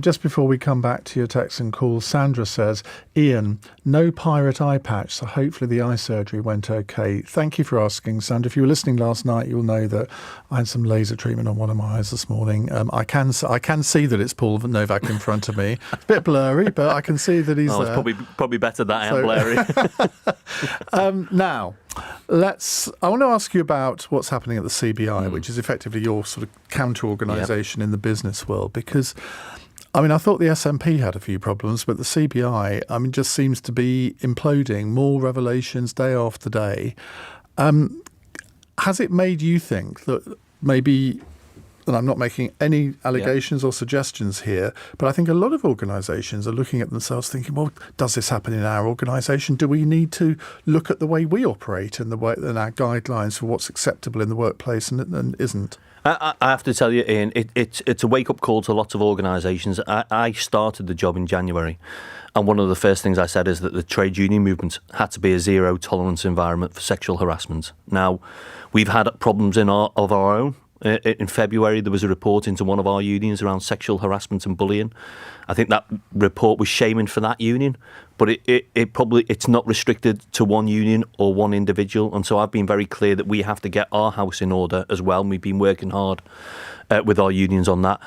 Just before we come back to your texts and calls, Sandra says, Ian, no pirate eye patch, so hopefully the eye surgery went okay. Thank you for asking, Sandra. If you were listening last night, you'll know that I had some laser treatment on one of my eyes this morning. I can see that it's Paul Nowak in front of me. It's a bit blurry, but I can see that he's there. It's probably better that I am blurry. Now, I want to ask you about what's happening at the CBI, which is effectively your sort of counter-organisation in the business world, because I thought the SNP had a few problems, but the CBI, just seems to be imploding. More revelations day after day. Has it made you think that maybe, and I'm not making any allegations or suggestions here, but I think a lot of organisations are looking at themselves thinking, well, does this happen in our organisation? Do we need to look at the way we operate and our guidelines for what's acceptable in the workplace and isn't? I have to tell you, Ian, it's a wake-up call to lots of organisations. I started the job in January, and one of the first things I said is that the trade union movement had to be a zero-tolerance environment for sexual harassment. Now, we've had problems of our own. In February, there was a report into one of our unions around sexual harassment and bullying. I think that report was shaming for that union, but it's not restricted to one union or one individual. And so I've been very clear that we have to get our house in order as well. And we've been working hard with our unions on that.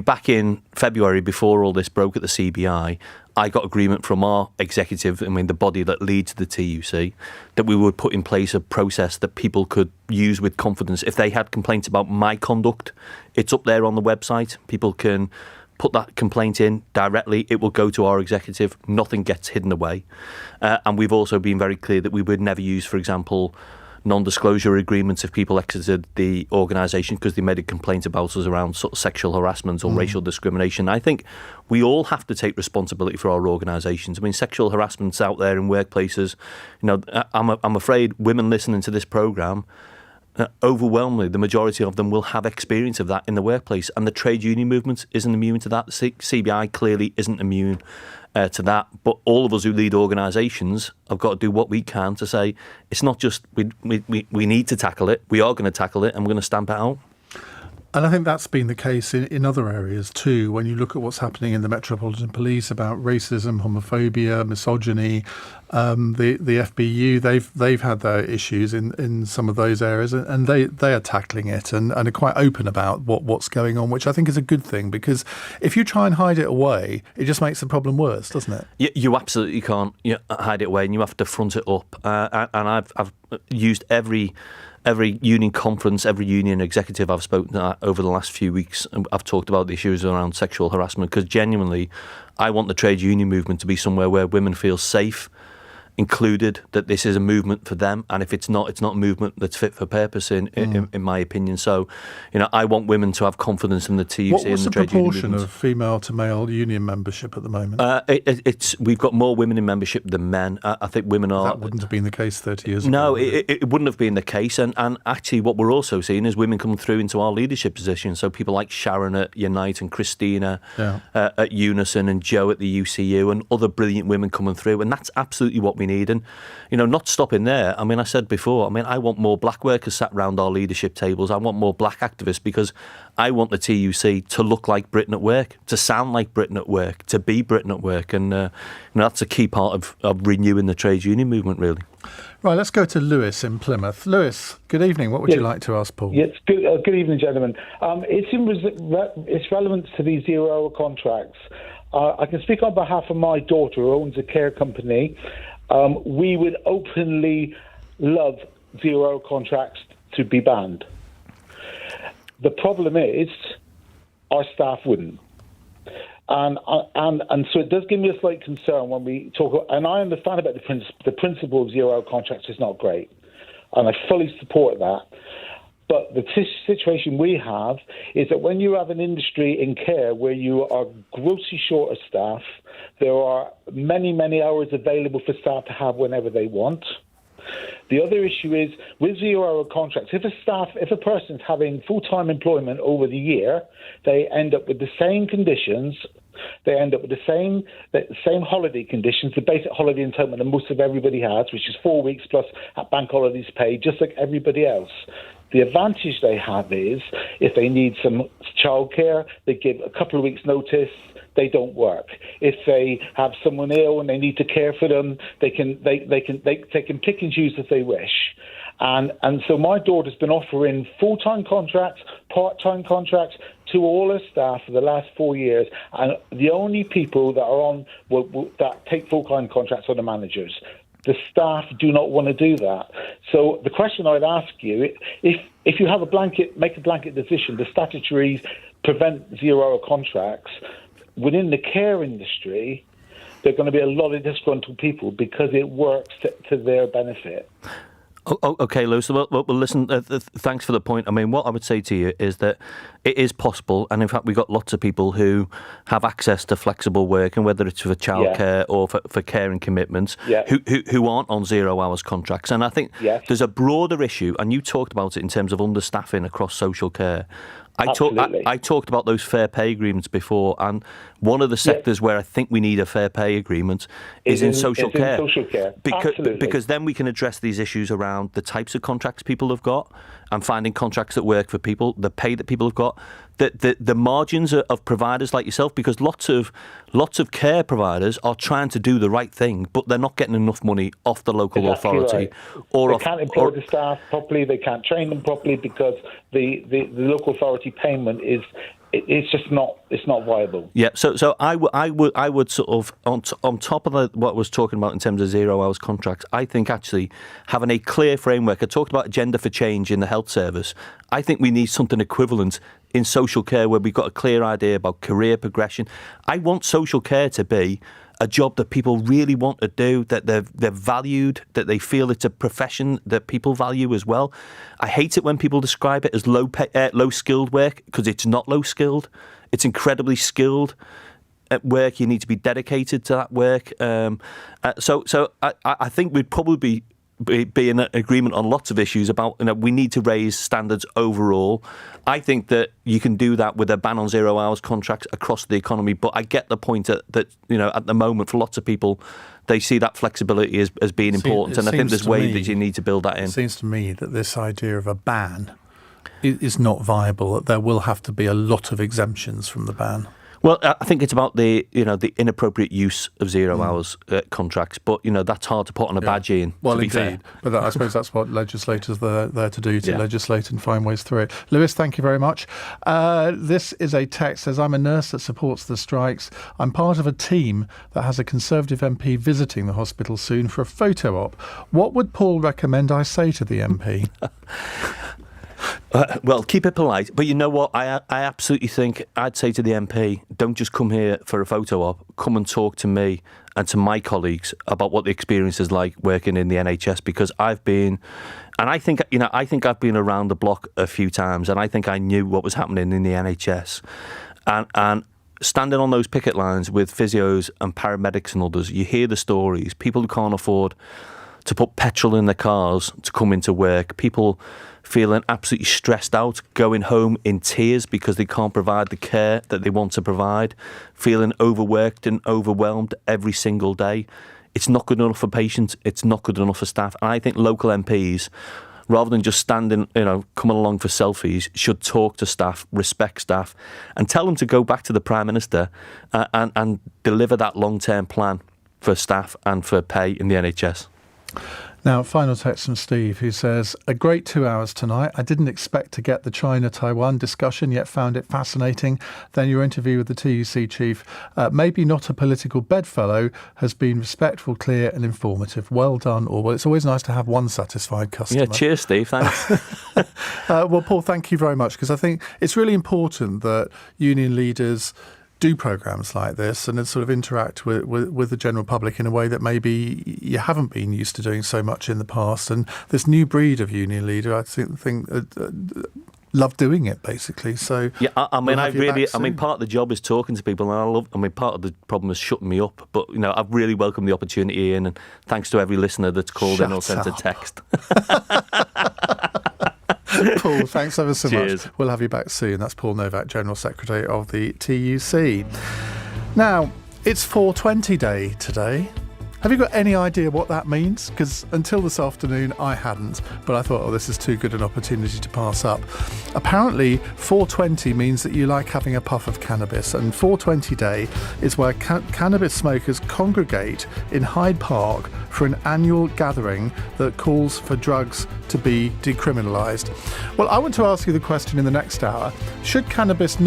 Back in February, before all this broke at the CBI, I got agreement from our executive, the body that leads the TUC, that we would put in place a process that people could use with confidence. If they had complaints about my conduct, it's up there on the website. People can put that complaint in directly. It will go to our executive. Nothing gets hidden away. And we've also been very clear that we would never use, for example, non-disclosure agreements if people exited the organisation because they made a complaint about us around sort of sexual harassment or racial discrimination. I think we all have to take responsibility for our organisations. Sexual harassment's out there in workplaces. I'm afraid women listening to this programme, overwhelmingly, the majority of them will have experience of that in the workplace, and the trade union movement isn't immune to that. The CBI clearly isn't immune to that, but all of us who lead organisations have got to do what we can to say it's not just we need to tackle it, we are going to tackle it, and we're going to stamp it out. And I think that's been the case in other areas too. When you look at what's happening in the Metropolitan Police about racism, homophobia, misogyny, the FBU, they've had their issues in some of those areas, and they are tackling it and are quite open about what's going on, which I think is a good thing, because if you try and hide it away, it just makes the problem worse, doesn't it? You absolutely can't hide it away, and you have to front it up. And I've used every union conference, every union executive I've spoken to over the last few weeks, and I've talked about the issues around sexual harassment, because genuinely I want the trade union movement to be somewhere where women feel safe, included, that this is a movement for them, and if it's not a movement that's fit for purpose in my opinion. So I want women to have confidence in the TUC and the trade union movement. What's the proportion of female to male union membership at the moment? We've got more women in membership than men. I think women are... That wouldn't have been the case 30 years ago. No, it wouldn't have been the case, and actually what we're also seeing is women coming through into our leadership positions. So people like Sharon at Unite and Christina at Unison and Jo at the UCU and other brilliant women coming through, and that's absolutely what we need. And not stopping there, I said before, I want more black workers sat around our leadership tables. I want more black activists, because I want the TUC to look like Britain at work, to sound like Britain at work, to be Britain at work, and that's a key part of renewing the trade union movement, really. Right, let's go to Lewis in Plymouth. Lewis, good evening. What would you like to ask Paul? Yes, good evening, gentlemen. It's relevant to these 0-hour contracts. I can speak on behalf of my daughter, who owns a care company. We would openly love 0-hour contracts to be banned. The problem is our staff wouldn't. And so it does give me a slight concern when we talk, and I understand about the principle of 0-hour contracts is not great, and I fully support that. But the situation we have is that when you have an industry in care where you are grossly short of staff, there are many, many hours available for staff to have whenever they want. The other issue is with 0-hour contracts, if a person's having full-time employment over the year, they end up with the same conditions. They end up with the same holiday conditions, the basic holiday entitlement that most of everybody has, which is 4 weeks plus bank holidays paid, just like everybody else. The advantage they have is if they need some childcare, they give a couple of weeks' notice. They don't work. If they have someone ill and they need to care for them, they can pick and choose if they wish. And so my daughter's been offering full-time contracts, part-time contracts to all her staff for the last 4 years. And the only people that are on that take full-time contracts are the managers. The staff do not want to do that. So the question I'd ask you, if you have make a blanket decision, the statutory prevent zero-hour contracts, within the care industry, there are going to be a lot of disgruntled people because it works to their benefit. Okay, Lewis. Well, listen, thanks for the point. I mean, what I would say to you is that it is possible, and in fact, we've got lots of people who have access to flexible work, and whether it's for childcare or for caring commitments, who aren't on 0 hours contracts. And I think there's a broader issue, and you talked about it in terms of understaffing across social care. I talked about those fair pay agreements before, and one of the sectors where I think we need a fair pay agreement is in social care. Because then we can address these issues around the types of contracts people have got and finding contracts that work for people, the pay that people have got, the margins of providers like yourself, because lots of care providers are trying to do the right thing, but they're not getting enough money off the local authority. Right. They can't employ the staff properly, they can't train them properly because the local authority payment it's just not viable. Yeah, so I would sort of on top of what I was talking about in terms of 0 hours contracts, I think actually having a clear framework. I talked about agenda for change in the health service. I think we need something equivalent in social care where we've got a clear idea about career progression. I want social care to be a job that people really want to do, that they're valued, that they feel it's a profession that people value as well. I hate it when people describe it as low skilled work, because it's not low skilled. It's incredibly skilled at work. You need to be dedicated to that work. So I think we'd probably be in agreement on lots of issues about, we need to raise standards overall. I think that you can do that with a ban on 0 hours contracts across the economy, but I get the point that at the moment for lots of people they see that flexibility as being important, and I think there's ways that you need to build that in. It seems to me that this idea of a ban is not viable, that there will have to be a lot of exemptions from the ban. Well, I think it's about the inappropriate use of 0 hours contracts, but that's hard to put on a badge, Ian. Well, to be indeed, fair. but I suppose that's what legislators are there to do, to legislate and find ways through it. Lewis, thank you very much. This is a text, says, I'm a nurse that supports the strikes. I'm part of a team that has a Conservative MP visiting the hospital soon for a photo op. What would Paul recommend I say to the MP? Well, keep it polite, but you know what? I absolutely think I'd say to the MP, don't just come here for a photo op. Come and talk to me and to my colleagues about what the experience is like working in the NHS, because I've been, and I think I've been around the block a few times, and I think I knew what was happening in the NHS, and standing on those picket lines with physios and paramedics and others, you hear the stories. People who can't afford to put petrol in their cars to come into work, people feeling absolutely stressed out, going home in tears because they can't provide the care that they want to provide, feeling overworked and overwhelmed every single day. It's not good enough for patients, it's not good enough for staff. And I think local MPs, rather than just standing, coming along for selfies, should talk to staff, respect staff, and tell them to go back to the Prime Minister and deliver that long-term plan for staff and for pay in the NHS. Now, final text from Steve, who says, a great 2 hours tonight. I didn't expect to get the China-Taiwan discussion, yet found it fascinating. Then your interview with the TUC chief, maybe not a political bedfellow, has been respectful, clear and informative. Well done, Orwell. It's always nice to have one satisfied customer. Yeah, cheers, Steve. Thanks. Well, Paul, thank you very much, because I think it's really important that union leaders do programmes like this and then sort of interact with the general public in a way that maybe you haven't been used to doing so much in the past. And this new breed of union leader, I think love doing it, basically. So yeah, part of the job is talking to people, and part of the problem is shutting me up. But I've really welcomed the opportunity, Ian, and thanks to every listener that's called in or sent a text. Paul, thanks ever so Cheers. much. We'll have you back soon. That's Paul Nowak, General Secretary of the TUC. Now, it's 420 Day today. Have you got any idea what that means? Because until this afternoon, I hadn't, but I thought, this is too good an opportunity to pass up. Apparently, 420 means that you like having a puff of cannabis, and 420 Day is where cannabis smokers congregate in Hyde Park for an annual gathering that calls for drugs to be decriminalised. Well, I want to ask you the question in the next hour. Should cannabis not